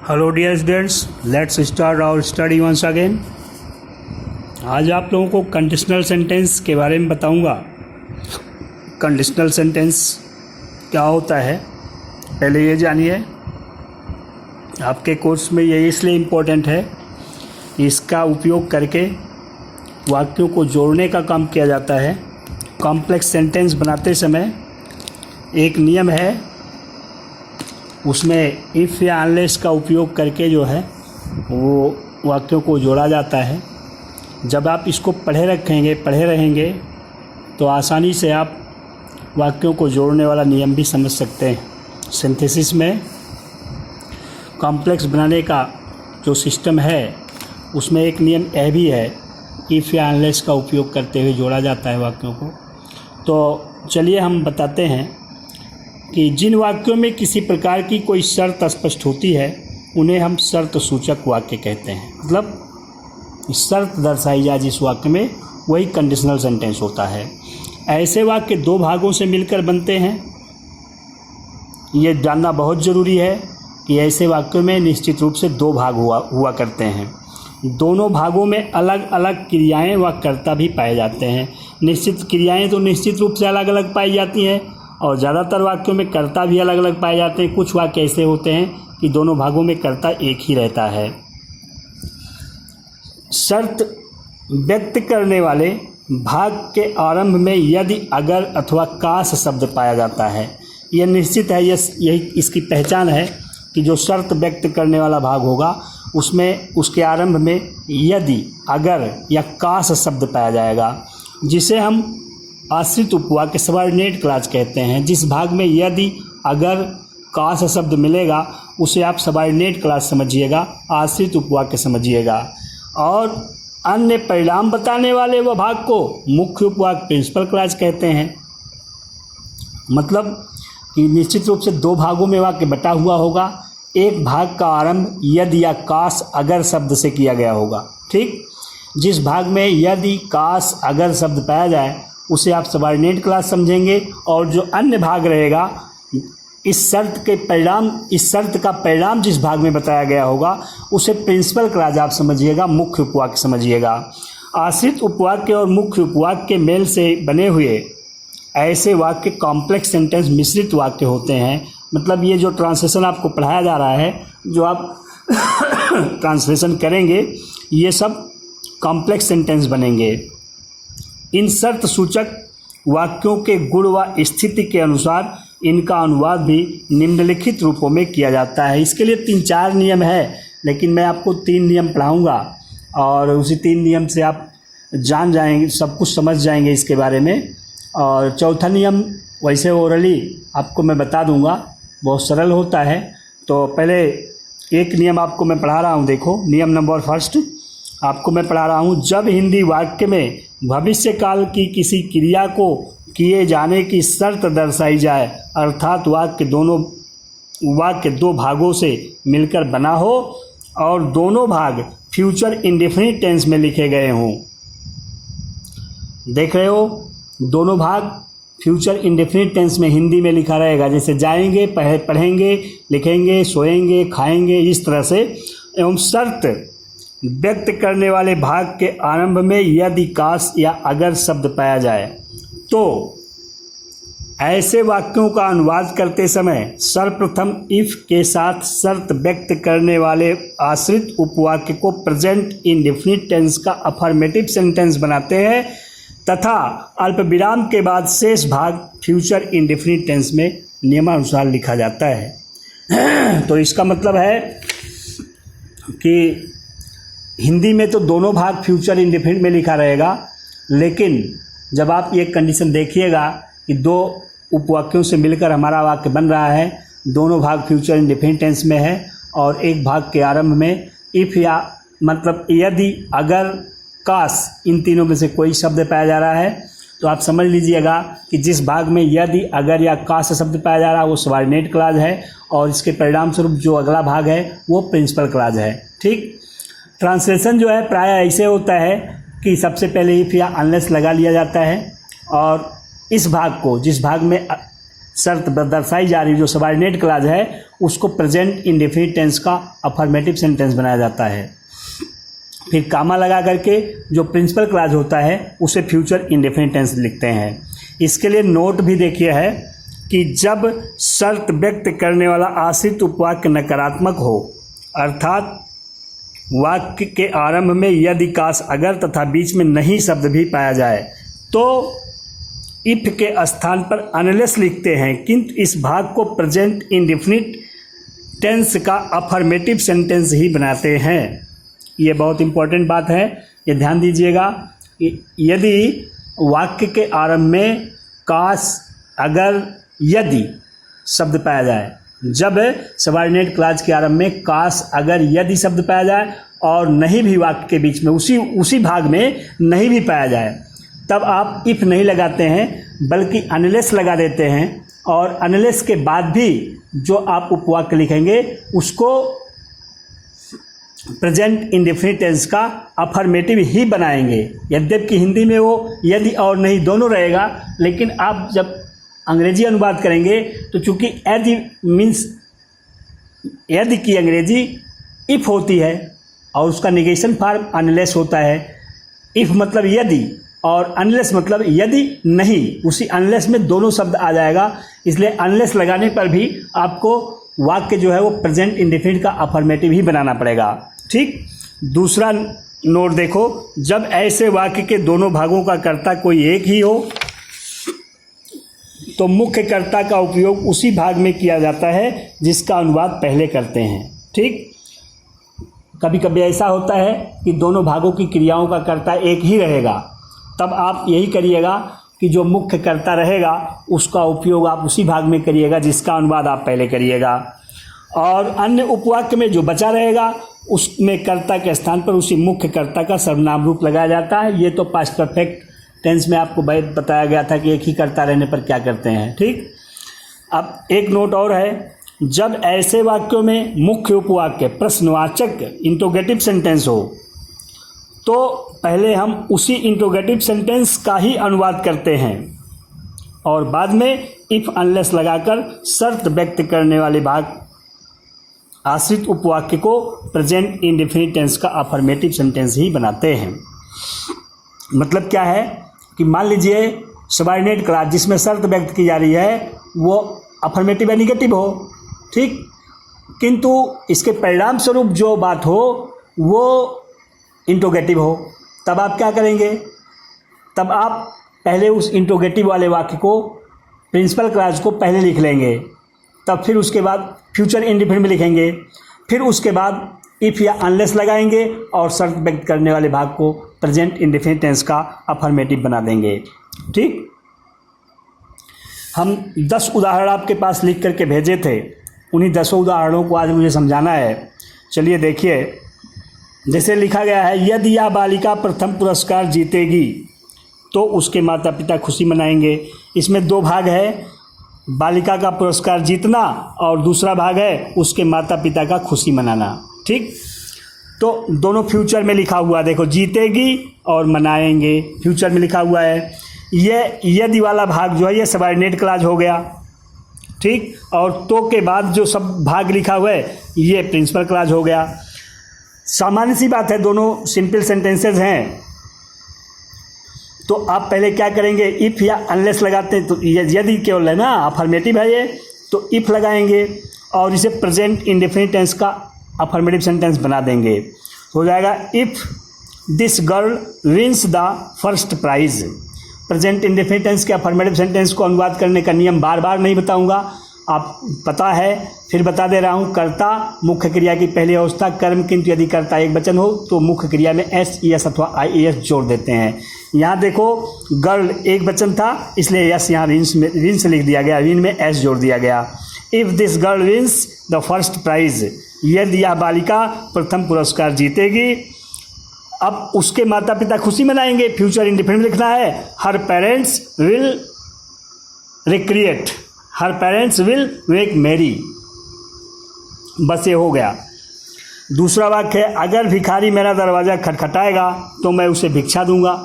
Hello dear students, let's start our study once again. आज आप लोगों को कंडीशनल सेंटेंस के बारे में बताऊंगा। कंडीशनल सेंटेंस क्या होता है पहले ये जानिए। आपके कोर्स में ये इसलिए इम्पोर्टेंट है, इसका उपयोग करके वाक्यों को जोड़ने का काम किया जाता है। कॉम्प्लेक्स सेंटेंस बनाते समय एक नियम है, उसमें इफ़ या अनलेस का उपयोग करके जो है वो वाक्यों को जोड़ा जाता है। जब आप इसको पढ़े रहेंगे तो आसानी से आप वाक्यों को जोड़ने वाला नियम भी समझ सकते हैं। सिंथेसिस में कॉम्प्लेक्स बनाने का जो सिस्टम है उसमें एक नियम यह भी है, इफ़ या अनलेस का उपयोग करते हुए जोड़ा जाता है वाक्यों को। तो चलिए हम बताते हैं कि जिन वाक्यों में किसी प्रकार की कोई शर्त स्पष्ट होती है उन्हें हम शर्त सूचक वाक्य कहते हैं। मतलब शर्त दर्शाई जाए जिस वाक्य में, वही कंडीशनल सेंटेंस होता है। ऐसे वाक्य दो भागों से मिलकर बनते हैं। ये जानना बहुत ज़रूरी है कि ऐसे वाक्यों में निश्चित रूप से दो भाग हुआ करते हैं। दोनों भागों में अलग अलग क्रियाएं व कर्ता भी पाए जाते हैं। निश्चित क्रियाएं तो निश्चित रूप से अलग अलग पाई जाती हैं और ज़्यादातर वाक्यों में कर्ता भी अलग अलग पाए जाते हैं। कुछ वाक्य ऐसे होते हैं कि दोनों भागों में कर्ता एक ही रहता है। शर्त व्यक्त करने वाले भाग के आरंभ में यदि, अगर अथवा काश शब्द पाया जाता है। यह निश्चित है, यही इसकी पहचान है कि जो शर्त व्यक्त करने वाला भाग होगा उसमें उसके आरंभ में यदि, अगर या काश शब्द पाया जाएगा, जिसे हम आश्रित उपवाक्य सबऑर्डिनेट क्लॉज कहते हैं। जिस भाग में यदि, अगर, काश शब्द मिलेगा उसे आप सबऑर्डिनेट क्लॉज समझिएगा, आश्रित उपवाक्य समझिएगा। और अन्य परिणाम बताने वाले वह भाग को मुख्य उपवाक्य प्रिंसिपल क्लॉज कहते हैं। मतलब कि निश्चित रूप से दो भागों में वाक्य बटा हुआ होगा। एक भाग का आरंभ यदि या काश अगर शब्द से किया गया होगा। ठीक, जिस भाग में यदि, काश, अगर शब्द पाया जाए उसे आप सबऑर्डिनेट क्लॉज समझेंगे। और जो अन्य भाग रहेगा, इस शर्त का परिणाम जिस भाग में बताया गया होगा उसे प्रिंसिपल क्लॉज आप समझिएगा, मुख्य उपवाक्य समझिएगा। आश्रित उपवाक्य और मुख्य उपवाक्य के मेल से बने हुए ऐसे वाक्य कॉम्प्लेक्स सेंटेंस मिश्रित वाक्य होते हैं। मतलब ये जो ट्रांसलेशन आपको पढ़ाया जा रहा है, जो आप ट्रांसलेशन करेंगे, ये सब कॉम्प्लेक्स सेंटेंस बनेंगे। इन शर्त सूचक वाक्यों के गुण व स्थिति के अनुसार इनका अनुवाद भी निम्नलिखित रूपों में किया जाता है। इसके लिए 3-4 नियम है, लेकिन मैं आपको 3 नियम पढ़ाऊंगा और उसी 3 नियम से आप जान जाएंगे, सब कुछ समझ जाएंगे इसके बारे में। और चौथा नियम वैसे ओरली आपको मैं बता दूंगा, बहुत सरल होता है। तो पहले एक नियम आपको मैं पढ़ा रहा हूँ, देखो। नियम नंबर 1 आपको मैं पढ़ा रहा हूँ। जब हिंदी वाक्य में भविष्य काल की किसी क्रिया को किए जाने की शर्त दर्शाई जाए, अर्थात वाक्य दो भागों से मिलकर बना हो और दोनों भाग फ्यूचर इंडेफिनिट टेंस में लिखे गए हों। देख रहे हो, दोनों भाग फ्यूचर इंडेफिनिट टेंस में हिंदी में लिखा रहेगा। जैसे जाएंगे, पढ़ेंगे, लिखेंगे, सोएंगे, खाएंगे, इस तरह से। एवं शर्त व्यक्त करने वाले भाग के आरंभ में यदि, काश या अगर शब्द पाया जाए तो ऐसे वाक्यों का अनुवाद करते समय सर्वप्रथम इफ के साथ शर्त व्यक्त करने वाले आश्रित उपवाक्य को प्रेजेंट इंडेफिनिट टेंस का अफर्मेटिव सेंटेंस बनाते हैं तथा अल्पविराम के बाद शेष भाग फ्यूचर इंडेफिनिट टेंस में नियमानुसार लिखा जाता है। तो इसका मतलब है कि हिंदी में तो दोनों भाग फ्यूचर इंडेफिनिट में लिखा रहेगा, लेकिन जब आप ये कंडीशन देखिएगा कि दो उपवाक्यों से मिलकर हमारा वाक्य बन रहा है, दोनों भाग फ्यूचर इंडेफिनिट टेंस में है और एक भाग के आरंभ में इफ़ या मतलब यदि, अगर, काश, इन तीनों में से कोई शब्द पाया जा रहा है, तो आप समझ लीजिएगा कि जिस भाग में यदि, अगर या काश शब्द पाया जा रहा है वो सबऑर्डिनेट क्लॉज है और इसके परिणाम स्वरूप जो अगला भाग है वो प्रिंसिपल क्लॉज है। ठीक, ट्रांसलेशन जो है प्रायः ऐसे होता है कि सबसे पहले इफ़ या अनलेस लगा लिया जाता है और इस भाग को, जिस भाग में शर्त दर्शाई जा रही जो सबऑर्डिनेट क्लॉज है उसको प्रेजेंट इंडेफिनिट टेंस का अफर्मेटिव सेंटेंस बनाया जाता है। फिर कामा लगा करके जो प्रिंसिपल क्लॉज होता है उसे फ्यूचर इंडेफिनिट टेंस लिखते हैं। इसके लिए नोट भी देखिए है कि जब शर्त व्यक्त करने वाला आश्रित उपवाक्य नकारात्मक हो, अर्थात वाक्य के आरंभ में यदि काश अगर तथा बीच में नहीं शब्द भी पाया जाए तो इफ के स्थान पर अनलेस लिखते हैं, किंतु इस भाग को प्रेजेंट इंडेफिनिट टेंस का अफर्मेटिव सेंटेंस ही बनाते हैं। ये बहुत इंपॉर्टेंट बात है, ये ध्यान दीजिएगा। यदि वाक्य के आरंभ में काश अगर यदि शब्द पाया जाए, जब सबऑर्डिनेट क्लॉज के आरंभ में काश अगर यदि शब्द पाया जाए और नहीं भी वाक्य के बीच में उसी भाग में नहीं भी पाया जाए, तब आप इफ नहीं लगाते हैं बल्कि अनलेस लगा देते हैं और अनलेस के बाद भी जो आप उपवाक्य लिखेंगे उसको प्रेजेंट इंडेफिनिट टेंस का अफर्मेटिव ही बनाएंगे। यद्यपि हिंदी में वो यदि और नहीं दोनों रहेगा, लेकिन आप जब अंग्रेजी अनुवाद करेंगे तो चूंकि यदि मीन्स यदि की अंग्रेजी इफ होती है और उसका निगेशन फॉर्म अनलेस होता है। इफ मतलब यदि और अनलेस मतलब यदि नहीं, उसी अनलेस में दोनों शब्द आ जाएगा, इसलिए अनलेस लगाने पर भी आपको वाक्य जो है वो प्रेजेंट इंडेफिनिट का अफर्मेटिव ही बनाना पड़ेगा। ठीक, दूसरा नोट देखो, जब ऐसे वाक्य के दोनों भागों का कर्ता कोई एक ही हो तो मुख्य कर्ता का उपयोग उसी भाग में किया जाता है जिसका अनुवाद पहले करते हैं। ठीक, कभी कभी ऐसा होता है कि दोनों भागों की क्रियाओं का कर्ता एक ही रहेगा, तब आप यही करिएगा कि जो मुख्य कर्ता रहेगा उसका उपयोग आप उसी भाग में करिएगा जिसका अनुवाद आप पहले करिएगा, और अन्य उपवाक्य में जो बचा रहेगा उसमें कर्ता के स्थान पर उसी मुख्य कर्ता का सर्वनाम रूप लगाया जाता है। ये तो पास्ट परफेक्ट टेंस में आपको बताया गया था कि एक ही कर्ता रहने पर क्या करते हैं। ठीक, अब एक नोट और है, जब ऐसे वाक्यों में मुख्य उपवाक्य प्रश्नवाचक इंट्रोगेटिव सेंटेंस हो तो पहले हम उसी इंट्रोगेटिव सेंटेंस का ही अनुवाद करते हैं और बाद में इफ अनलेस लगाकर शर्त व्यक्त करने वाले भाग आश्रित उपवाक्य को प्रेजेंट इंडेफिनिट टेंस का अफर्मेटिव सेंटेंस ही बनाते हैं। मतलब क्या है कि मान लीजिए सबऑर्डिनेट क्लॉज जिसमें शर्त व्यक्त की जा रही है वो अफर्मेटिव या निगेटिव हो, ठीक, किंतु इसके परिणाम स्वरूप जो बात हो वो इंट्रोगेटिव हो, तब आप क्या करेंगे? तब आप पहले उस इंट्रोगेटिव वाले वाक्य को प्रिंसिपल क्लॉज को पहले लिख लेंगे, तब फिर उसके बाद फ्यूचर इंडेफिनिट में लिखेंगे, फिर उसके बाद इफ़ या अनलेस लगाएंगे और शर्त व्यक्त करने वाले भाग को प्रेजेंट इंडेफिनिट टेंस का अफर्मेटिव बना देंगे। ठीक, हम 10 उदाहरण आपके पास लिख करके भेजे थे, उन्हीं 10 उदाहरणों को आज मुझे समझाना है। चलिए देखिए, जैसे लिखा गया है, यदि यह बालिका प्रथम पुरस्कार जीतेगी तो उसके माता पिता खुशी मनाएंगे। इसमें 2 भाग है, बालिका का पुरस्कार जीतना और दूसरा भाग है उसके माता पिता का खुशी मनाना। ठीक, तो दोनों फ्यूचर में लिखा हुआ, देखो जीतेगी और मनाएंगे फ्यूचर में लिखा हुआ है। ये यदि वाला भाग जो है ये सबऑर्डिनेट क्लॉज हो गया। ठीक, और तो के बाद जो सब भाग लिखा हुआ है ये प्रिंसिपल क्लॉज हो गया। सामान्य सी बात है, दोनों सिंपल सेंटेंसेस हैं, तो आप पहले क्या करेंगे? इफ़ या अनलेस लगाते हैं तो यदि केवल है ना, अफर्मेटिव है ये, तो इफ़ लगाएंगे और इसे प्रेजेंट इंडेफिनिट टेंस का अफर्मेटिव सेंटेंस बना देंगे। हो जाएगा if this girl wins the first prize. Present indefinite tense के अफर्मेटिव सेंटेंस को अनुवाद करने का नियम बार बार नहीं बताऊंगा, आप पता है, फिर बता दे रहा हूँ। कर्ता मुख्य क्रिया की पहली अवस्था कर्म, किंतु यदि कर्ता एक वचन हो तो मुख्य क्रिया में एस, एस अथवा आई एस जोड़ देते हैं। यहाँ देखो गर्ल एक वचन था इसलिए यस यहाँ विंस लिख दिया गया, विन में एस जोड़ दिया गया। If this girl wins the first prize, यदि यह बालिका प्रथम पुरस्कार जीतेगी। अब उसके माता पिता खुशी मनाएंगे, फ्यूचर इंडेफिनिट लिखना है। हर पेरेंट्स विल रिक्रिएट, हर पेरेंट्स विल मेक मैरी, बस ये हो गया। दूसरा वाक्य है, अगर भिखारी मेरा दरवाज़ा खटखटाएगा तो मैं उसे भिक्षा दूंगा।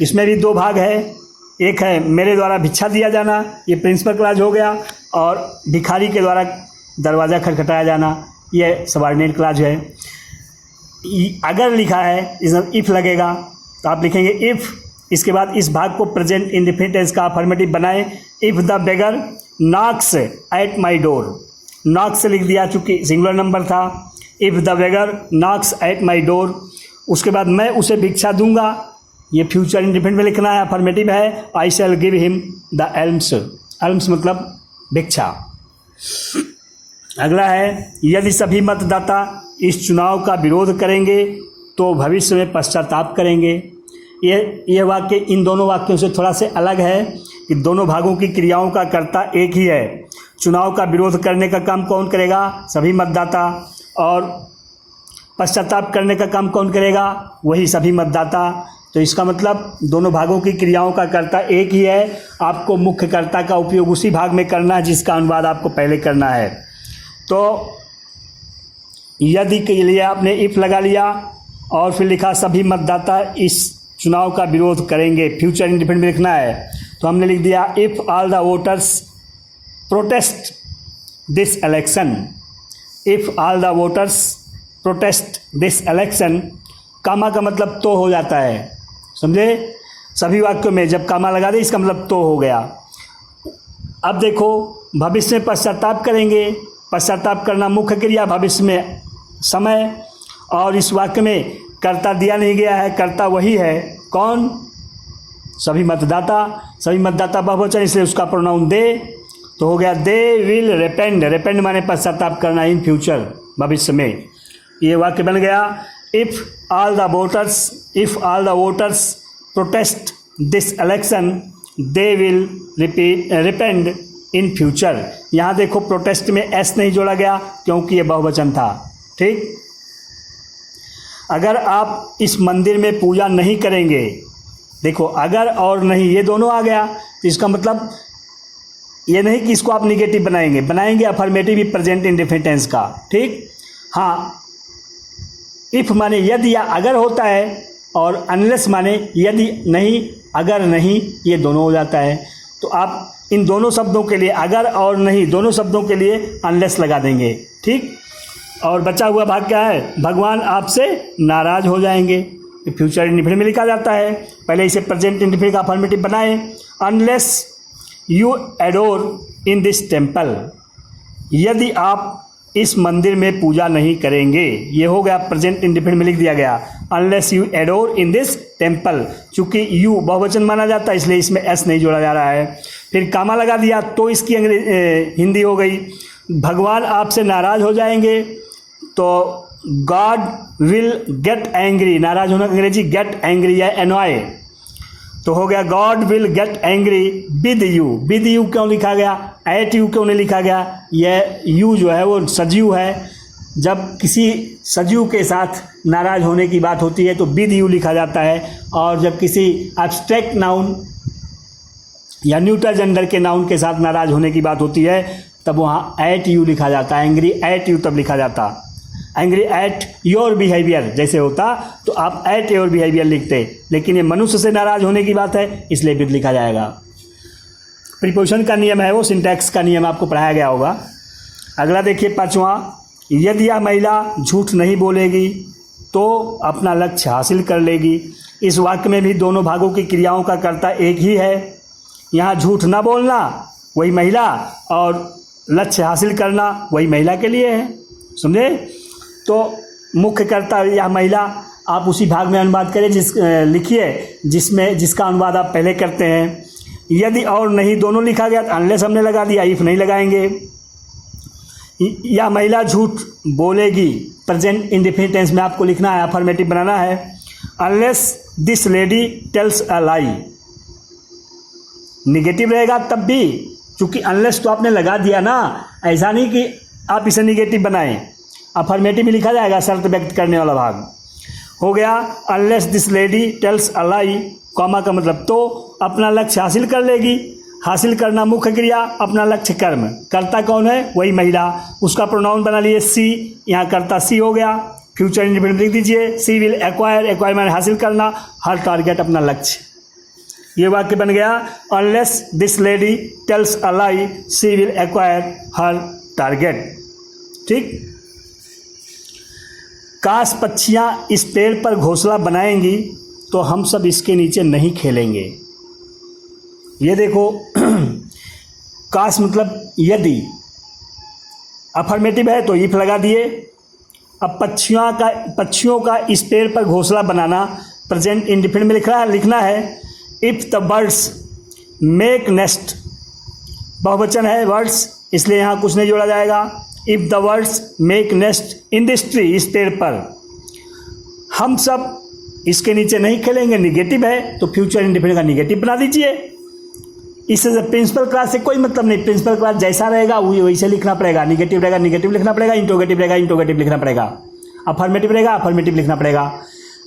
इसमें भी 2 भाग है, एक है मेरे द्वारा भिक्षा दिया जाना, ये प्रिंसिपल क्लॉज हो गया, और भिखारी के द्वारा दरवाज़ा खटखटाया जाना, ये सबऑर्डिनेट क्लॉज है। अगर लिखा है इसमें इफ़ लगेगा, तो आप लिखेंगे इफ़, इसके बाद इस भाग को प्रेजेंट इंडेफिनिट टेंस का अफर्मेटिव बनाएं। If the beggar knocks at my door, knocks से लिख दिया चूँकि सिंगुलर नंबर था। If the beggar knocks at my door, उसके बाद मैं उसे भिक्षा दूंगा, ये फ्यूचर इंडेफिनिट में लिखना है, अफर्मेटिव है। I shall give him the alms, alms मतलब भिक्षा। अगला है यदि सभी मतदाता इस चुनाव का विरोध करेंगे तो भविष्य में पश्चाताप करेंगे। ये वाक्य इन दोनों वाक्यों से थोड़ा से अलग है कि दोनों भागों की क्रियाओं का कर्ता एक ही है। चुनाव का विरोध करने का काम कौन करेगा? सभी मतदाता। और पश्चाताप करने का काम कौन करेगा? वही सभी मतदाता। तो इसका मतलब दोनों भागों की क्रियाओं का कर्ता एक ही है। आपको मुख्य कर्ता का उपयोग उसी भाग में करना है जिसका अनुवाद आपको पहले करना है। तो यदि के लिए आपने इफ़ लगा लिया और फिर लिखा सभी मतदाता इस चुनाव का विरोध करेंगे, फ्यूचर इंडेफिनिट में लिखना है। तो हमने लिख दिया if all the voters protest this election, if all the voters protest this election. Comma का मतलब तो हो जाता है, समझे? सभी वाक्यों में जब कामा लगा दे इसका मतलब तो हो गया। अब देखो भविष्य में पश्चाताप करेंगे, पश्चाताप करना मुख्य क्रिया, भविष्य में समय, और इस वाक्य में कर्ता दिया नहीं गया है, कर्ता वही है, कौन? सभी मतदाता। सभी मतदाता बहुवचन इसलिए उसका प्रोनाउन दे, तो हो गया दे विल रेपेंड, रेपेंड माने पश्चाताप करना इन फ्यूचर, भविष्य में। ये वाक्य बन गया if all the voters protest this election they will रिपेंड in future. यहाँ देखो प्रोटेस्ट में एस नहीं जोड़ा गया क्योंकि ये बहुवचन था, ठीक। अगर आप इस मंदिर में पूजा नहीं करेंगे, देखो अगर और नहीं ये दोनों आ गया, तो इसका मतलब ये नहीं कि इसको आप निगेटिव बनाएंगे अफर्मेटिव भी प्रेजेंट इंडेफिनिट टेंस का, ठीक। हाँ, इफ़ माने यदि या अगर होता है, और अनलेस माने यदि नहीं अगर नहीं, ये दोनों हो जाता है। तो आप इन दोनों शब्दों के लिए, अगर और नहीं दोनों शब्दों के लिए अनलेस लगा देंगे, ठीक। और बचा हुआ भाग क्या है? भगवान आपसे नाराज हो जाएंगे, फ्यूचर इंडेफिनिट में लिखा जाता है। पहले इसे प्रेजेंट इंडेफिनिट का अफर्मेटिव बनाएं। Unless you adore in this temple, यदि आप इस मंदिर में पूजा नहीं करेंगे, ये हो गया प्रेजेंट इंडेफिनिट में लिख दिया गया। Unless you adore in this temple, चूँकि यू बहुवचन माना जाता है इसलिए इसमें एस नहीं जोड़ा जा रहा है। फिर कामा लगा दिया तो इसकी हिंदी हो गई भगवान आपसे नाराज हो जाएंगे, तो गॉड विल गेट एंग्री, नाराज होना अंग्रेजी गेट एंग्री या एनॉय, तो हो गया God will get angry with you. With you क्यों लिखा गया? एट यू क्यों नहीं लिखा गया? यह यू जो है वो सजीव है, जब किसी सजीव के साथ नाराज होने की बात होती है तो विद यू लिखा जाता है, और जब किसी एब्स्ट्रैक्ट नाउन या न्यूट्रल जेंडर के नाउन के साथ नाराज होने की बात होती है तब वहाँ एट यू लिखा जाता है। एंग्री एट यू तब लिखा जाता, एंग्री एट योर बिहेवियर जैसे होता तो आप एट योर बिहेवियर लिखते, लेकिन ये मनुष्य से नाराज होने की बात है इसलिए विद लिखा जाएगा। प्रीपोजिशन का नियम है वो, सिंटैक्स का नियम आपको पढ़ाया गया होगा। अगला देखिए पांचवा, यदि यह महिला झूठ नहीं बोलेगी तो अपना लक्ष्य हासिल कर लेगी। इस वाक्य में भी दोनों भागों की क्रियाओं का कर्ता एक ही है। यहाँ झूठ ना बोलना वही महिला, और लक्ष्य हासिल करना वही महिला के लिए है, समझे। तो मुख्य कर्ता या महिला आप उसी भाग में अनुवाद करें लिखिए जिसका अनुवाद आप पहले करते हैं। यदि और नहीं दोनों लिखा गया तो अनलेस हमने लगा दिया, इफ नहीं लगाएंगे। या महिला झूठ बोलेगी, प्रेजेंट इंडेफिनिट टेंस में आपको लिखना है, अफर्मेटिव बनाना है। Unless this lady tales a lie, negative रहेगा तब भी, क्योंकि अनलेस तो आपने लगा दिया ना, ऐसा नहीं कि आप इसे निगेटिव बनाएं, अफर्मेटिव में लिखा जाएगा शर्त व्यक्त करने वाला भाग हो गया। Unless this lady tales a lie, comma का मतलब तो अपना लक्ष्य हासिल कर लेगी। हासिल करना मुख्य क्रिया, अपना लक्ष्य कर्म, कर्ता कौन है? वही महिला, उसका प्रोनाउन बना लिए सी, यहाँ कर्ता सी हो गया। फ्यूचर इंडेफिनिट लिख दीजिए, सी विल एक्वायर, एक्वायर माने हासिल करना, हर टारगेट अपना लक्ष्य। ये वाक्य बन गया, unless this lady tales a lie she will acquire her target. ठीक। काश पक्षियाँ इस पेड़ पर घोंसला बनाएंगी तो हम सब इसके नीचे नहीं खेलेंगे। ये देखो काश मतलब यदि, अफर्मेटिव है तो इफ लगा दिए। अब पक्षियों का इस पेड़ पर घोंसला बनाना प्रेजेंट इंडिफिनिट में लिखना है। If the birds make nest, बहुवचन है वर्ड्स, इसलिए यहाँ कुछ नहीं जोड़ा जाएगा। If the birds make nest in this tree, इस पेड़ पर, हम सब इसके नीचे नहीं खेलेंगे, निगेटिव है तो फ्यूचर इंडिफिनिट का निगेटिव बना दीजिए। इससे प्रिंसिपल क्लास से कोई मतलब नहीं, प्रिंसिपल क्लास जैसा रहेगा वैसे लिखना पड़ेगा। निगेटिव रहेगा निगेटिव लिखना पड़ेगा, इंटरोगेटिव रहेगा इंटरोगेटिव लिखना पड़ेगा, अफर्मेटिव रहेगा अफर्मेटिव लिखना पड़ेगा।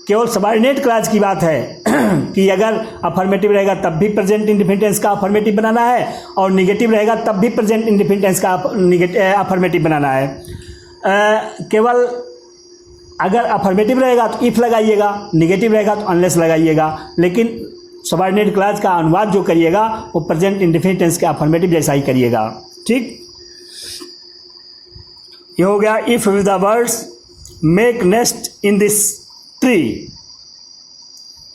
केवल सबऑर्डिनेट क्लास की बात है कि अगर अफर्मेटिव रहेगा तब भी प्रेजेंट इंडिफिनिट का अफर्मेटिव बनाना है, और निगेटिव रहेगा तब भी प्रेजेंट इंडिफिनिट का अफर्मेटिव बनाना है। केवल अगर अफर्मेटिव रहेगा तो इफ लगाइएगा, निगेटिव रहेगा तो अनलेस लगाइएगा, लेकिन सबऑर्डिनेट क्लास का अनुवाद जो करिएगा वो प्रेजेंट इंडिफिनिट टेंस के अफर्मेटिव जैसा ही करिएगा। ठीक। ये हो गया if the birds make nest in this tree,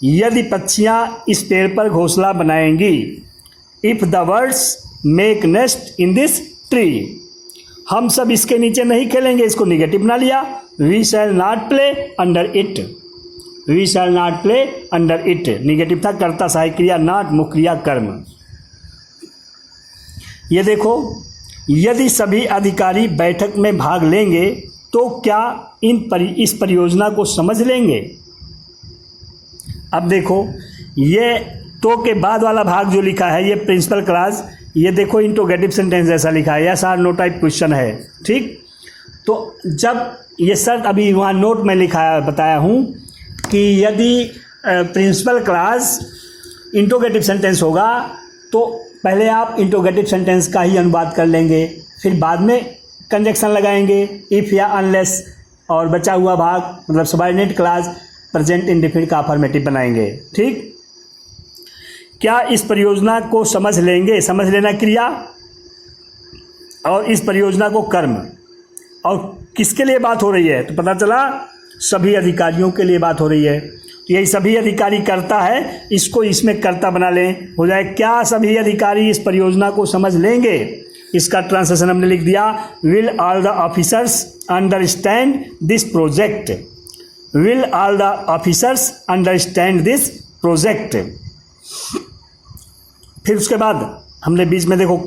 यदि पक्षियां इस पेड़ पर घोंसला बनाएंगी। If the birds make nest in this tree, हम सब इसके नीचे नहीं खेलेंगे, इसको निगेटिव बना लिया। We shall not play under it, we shall not play under it, negative था, कर्ता सहायक क्रिया, नॉट मुख्य क्रिया कर्म। ये देखो, यदि सभी अधिकारी बैठक में भाग लेंगे तो क्या इस परियोजना को समझ लेंगे। अब देखो, ये तो के बाद वाला भाग जो लिखा है ये प्रिंसिपल क्लास, ये देखो इंट्रोगेटिव सेंटेंस जैसा लिखा है, yes or no type question है। ठीक। तो जब ये शर्त अभी वहाँ नोट में बताया हूँ कि यदि प्रिंसिपल क्लास इंट्रोगेटिव सेंटेंस होगा तो पहले आप इंट्रोगेटिव सेंटेंस का ही अनुवाद कर लेंगे, फिर बाद में कंजक्शन लगाएंगे इफ़ या अनलेस, और बचा हुआ भाग मतलब सबऑर्डिनेट क्लास प्रेजेंट इंडिफिनिट का अफर्मेटिव बनाएंगे। ठीक। क्या इस परियोजना को समझ लेंगे, समझ लेना क्रिया, और इस परियोजना को कर्म, और किसके लिए बात हो रही है तो पता चला सभी अधिकारियों के लिए बात हो रही है। तो यही सभी अधिकारी करता है, इसको इसमें कर्ता बना लें, हो जाए क्या सभी अधिकारी इस परियोजना को समझ लेंगे। इसका ट्रांसलेशन हमने लिख दिया, will all the officers understand this project, will all the officers understand this project. फिर उसके बाद हमने बीच में देखो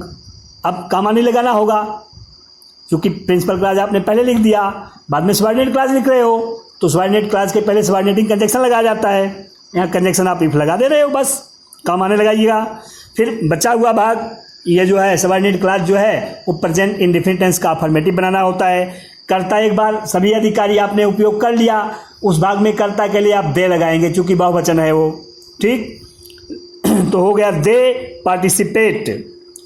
अब कामा नहीं लगाना होगा, क्योंकि प्रिंसिपल क्लास आपने पहले लिख दिया, बाद में सबऑर्डिनेट क्लास लिख रहे हो तो सबऑर्डिनेट क्लास के पहले सबऑर्डिनेटिंग कंजक्शन लगाया जाता है। यहाँ कंजक्शन आप इफ लगा दे रहे हो, बस कामा नहीं लगाइएगा। फिर बचा हुआ भाग ये जो है सबऑर्डिनेट क्लास जो है वो प्रेजेंट इंडिफिनिट टेंस का अफर्मेटिव बनाना होता है। कर्ता एक बार सभी अधिकारी आपने उपयोग कर लिया, उस भाग में कर्ता के लिए आप दे लगाएंगे चूंकि बहुवचन है वो। ठीक। तो हो गया दे पार्टिसिपेट,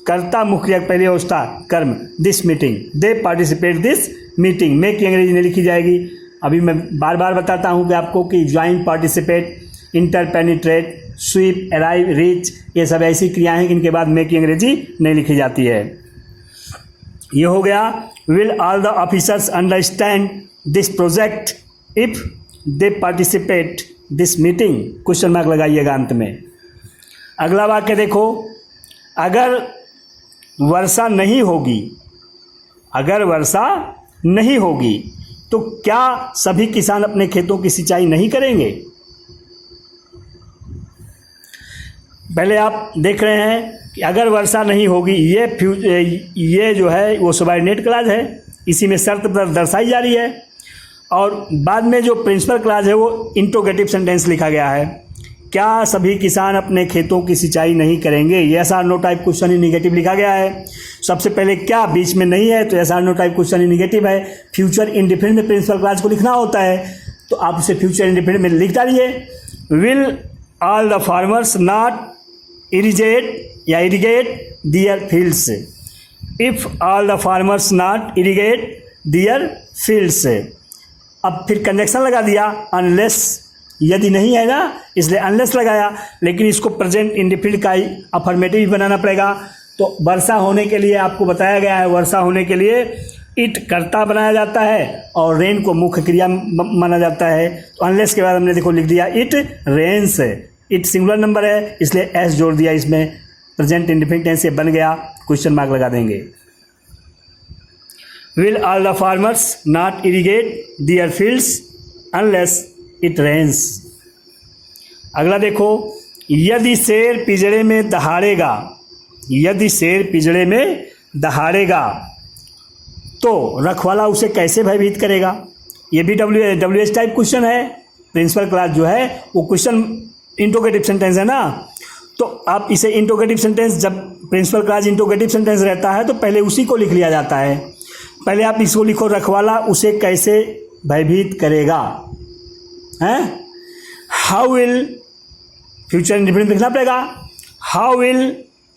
कर्ता मुख्य पहले होता कर्म, this meeting, they participate this meeting, में की अंग्रेजी नहीं लिखी जाएगी। अभी मैं बार बार बताता हूँ कि आपको कि join, participate, enter, penetrate, sweep, arrive, reach, ये सब ऐसी क्रियाएं हैं इनके बाद में की अंग्रेजी नहीं लिखी जाती है। ये हो गया will all the officers understand this project if they participate this meeting, question mark लगाइएगा अंत में। अगला वाक्य देखो, अगर वर्षा नहीं होगी, अगर वर्षा नहीं होगी तो क्या सभी किसान अपने खेतों की सिंचाई नहीं करेंगे। पहले आप देख रहे हैं कि अगर वर्षा नहीं होगी, ये जो है वो सबऑर्डिनेट क्लास है, इसी में शर्त दर्शाई जा रही है, और बाद में जो प्रिंसिपल क्लास है वो इंट्रोगेटिव सेंटेंस लिखा गया है। क्या सभी किसान अपने खेतों की सिंचाई नहीं करेंगे, yes or no type question ही निगेटिव लिखा गया है। सबसे पहले क्या बीच में नहीं है तो yes or no type question ही निगेटिव है। फ्यूचर इंडिफिनिट में प्रिंसिपल क्लास को लिखना होता है तो आप उसे फ्यूचर इंडिफिनिट में लिख डालिए। Will all the farmers not irrigate या irrigate their fields, if all the farmers not irrigate their fields. अब फिर कंजक्शन लगा दिया अनलेस यदि नहीं है ना, इसलिए अनलेस लगाया। लेकिन इसको प्रेजेंट इंडेफिनिट का अफर्मेटिव भी बनाना पड़ेगा। तो वर्षा होने के लिए आपको बताया गया है, वर्षा होने के लिए इट कर्ता बनाया जाता है और रेन को मुख्य क्रिया माना जाता है। तो अनलेस के बाद हमने देखो लिख दिया it rains. It singular number है इसलिए एस जोड़ दिया इसमें, प्रेजेंट इंडेफिनिट टेंस से बन गया, क्वेश्चन मार्क लगा देंगे। Will all the farmers not irrigate their fields unless it rains. अगला देखो, यदि शेर पिंजरे में दहाड़ेगा, यदि शेर पिंजरे में दहाड़ेगा तो रखवाला उसे कैसे भयभीत करेगा। ये भी डब्ल्यू एच टाइप क्वेश्चन है। प्रिंसिपल क्लास जो है वो क्वेश्चन इंटरोगेटिव सेंटेंस है ना, तो आप इसे इंटरोगेटिव सेंटेंस, जब प्रिंसिपल क्लास इंटरोगेटिव सेंटेंस रहता है तो पहले उसी को लिख लिया जाता है। पहले आप इसको लिखो, रखवाला उसे कैसे भयभीत करेगा, हैं। हाउ विल, फ्यूचर इंडेफिनिट लिखना पड़ेगा। हाउ विल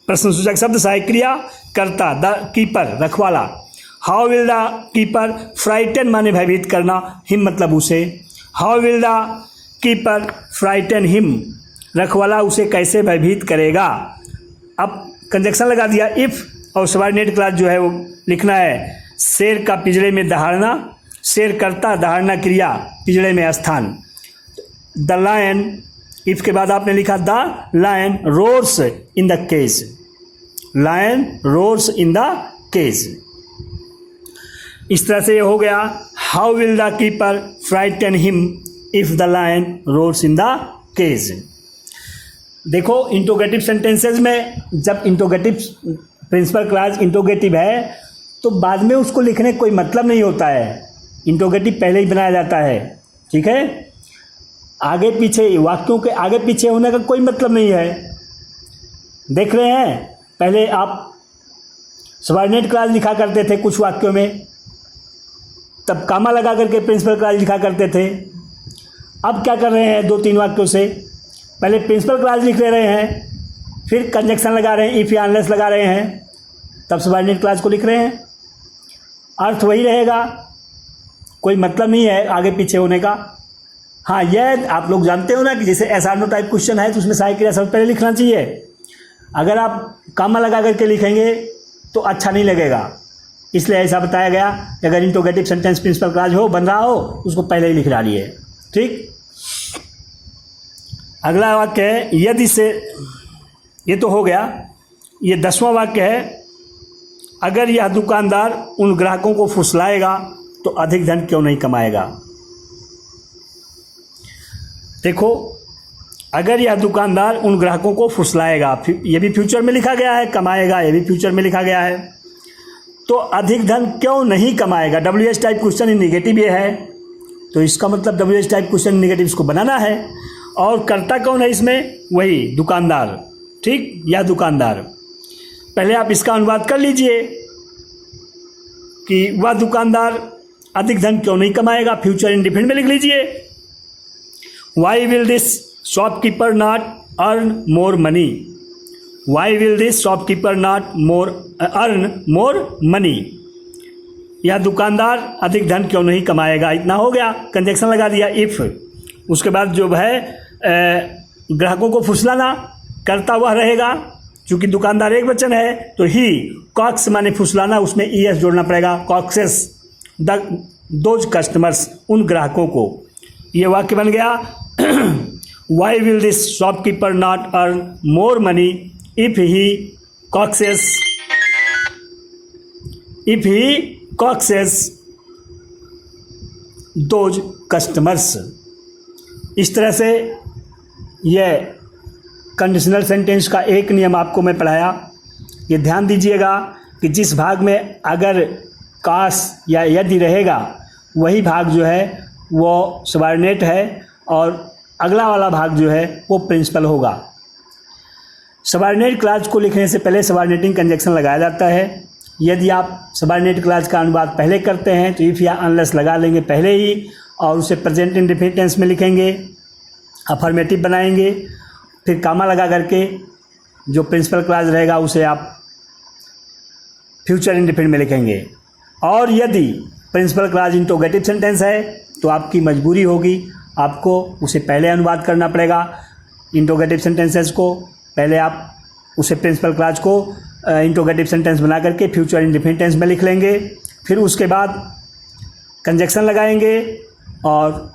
प्रश्नसूचक शब्द सहायक क्रिया कर्ता, द कीपर रखवाला। How will the keeper frighten माने भयभीत करना, हिम मतलब उसे। How will the keeper frighten him, रखवाला उसे कैसे भयभीत करेगा। अब कंजक्शन लगा दिया इफ, और सबऑर्डिनेट क्लास जो है वो लिखना है। शेर का पिंजरे में दहाड़ना, शेर करता, दहाड़ना क्रिया, पिंजरे में स्थान। द लायन, इफ के बाद आपने लिखा the lion roars in the cage, lion roars in the cage. इस तरह से ये हो गया, how will the keeper frighten him if the lion roars in the cage. देखो इंटरोगेटिव सेंटेंसेस में जब इंटरोगेटिव प्रिंसिपल क्लास इंटरोगेटिव है तो बाद में उसको लिखने का कोई मतलब नहीं होता है, इंटरोगेटिव पहले ही बनाया जाता है, ठीक है। आगे पीछे वाक्यों के आगे पीछे होने का कोई मतलब नहीं है। देख रहे हैं, पहले आप सबऑर्डिनेट क्लास लिखा करते थे कुछ वाक्यों में, तब कामा लगा करके प्रिंसिपल क्लास लिखा करते थे। अब क्या कर रहे हैं, 2-3 वाक्यों से पहले प्रिंसिपल क्लास लिख ले रहे हैं, फिर कंजक्शन लगा रहे हैं, इफ या अनलेस लगा रहे हैं, तब सबऑर्डिनेट क्लास को लिख रहे हैं। अर्थ वही रहेगा, कोई मतलब नहीं है आगे पीछे होने का। हाँ, यह आप लोग जानते हो ना कि जैसे एसआर टाइप क्वेश्चन है तो उसमें सहायक क्रिया सबसे पहले लिखना चाहिए। अगर आप कामा लगा करके लिखेंगे तो अच्छा नहीं लगेगा, इसलिए ऐसा बताया गया कि अगर इंटरोगेटिव सेंटेंस प्रिंसिपल क्लास हो, बन रहा हो, उसको पहले ही लिख डालिए, ठीक। अगला वाक्य है, यदि से, ये तो हो गया। ये 10वां वाक्य है, अगर यह दुकानदार उन ग्राहकों को फुसलाएगा तो अधिक धन क्यों नहीं कमाएगा। देखो, अगर यह दुकानदार उन ग्राहकों को फुसलाएगा, ये भी फ्यूचर में लिखा गया है, कमाएगा ये भी फ्यूचर में लिखा गया है, तो अधिक धन क्यों नहीं कमाएगा। W H type question negative ये है, तो इसका मतलब W H type question negative इसको बनाना है। और कर्ता कौन है इसमें, वही दुकानदार, ठीक, या दुकानदार। पहले आप इसका अनुवाद कर लीजिए कि वह दुकानदार अधिक धन क्यों नहीं कमाएगा, फ्यूचर इंडेफिनिट में लिख लीजिए। Why will this shopkeeper not earn more money, why will this shopkeeper not earn more money, यह दुकानदार अधिक धन क्यों नहीं कमाएगा। इतना हो गया, कंजक्शन लगा दिया इफ। उसके बाद जो है ग्राहकों को फुसलाना, करता वह रहेगा, चूंकि दुकानदार एक वचन है तो ही, कॉक्स माने फुसलाना, उसमें ईएस जोड़ना पड़ेगा, कॉक्सेस दोज कस्टमर्स, उन ग्राहकों को। ये वाक्य बन गया, why will this shopkeeper not earn more money if he coaxes those customers. इस तरह से यह कंडीशनल सेंटेंस का एक नियम आपको मैं पढ़ाया। ये ध्यान दीजिएगा कि जिस भाग में अगर काश या यदि रहेगा वही भाग जो है वो सबऑर्डिनेट है और अगला वाला भाग जो है वो प्रिंसिपल होगा। सबऑर्डिनेट क्लास को लिखने से पहले सबऑर्डिनेटिंग कंजक्शन लगाया जाता है। यदि आप सबऑर्डिनेट क्लास का अनुवाद पहले करते हैं तो इफ या अनलेस लगा लेंगे पहले ही और उसे प्रेजेंट इंडेफिनिट टेंस में लिखेंगे, अफर्मेटिव बनाएंगे, फिर कामा लगा करके जो प्रिंसिपल क्लास रहेगा उसे आप फ्यूचर इंडेफिनिट में लिखेंगे। और यदि प्रिंसिपल क्लास इंटरोगेटिव सेंटेंस है तो आपकी मजबूरी होगी आपको उसे पहले अनुवाद करना पड़ेगा इंट्रोगेटिव सेंटेंसेस को। पहले आप उसे प्रिंसिपल क्लॉज को इंट्रोगेटिव सेंटेंस बना करके फ्यूचर इंडेफिनिट टेंस में लिख लेंगे। फिर उसके बाद कंजक्शन लगाएंगे और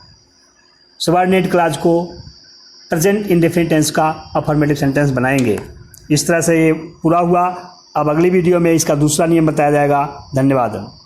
सबऑर्डिनेट क्लॉज को प्रेजेंट इंडेफिनिट टेंस का अफर्मेटिव सेंटेंस बनाएंगे। इस तरह से ये पूरा हुआ। अब अगली वीडियो में इसका दूसरा नियम बताया जाएगा। धन्यवाद।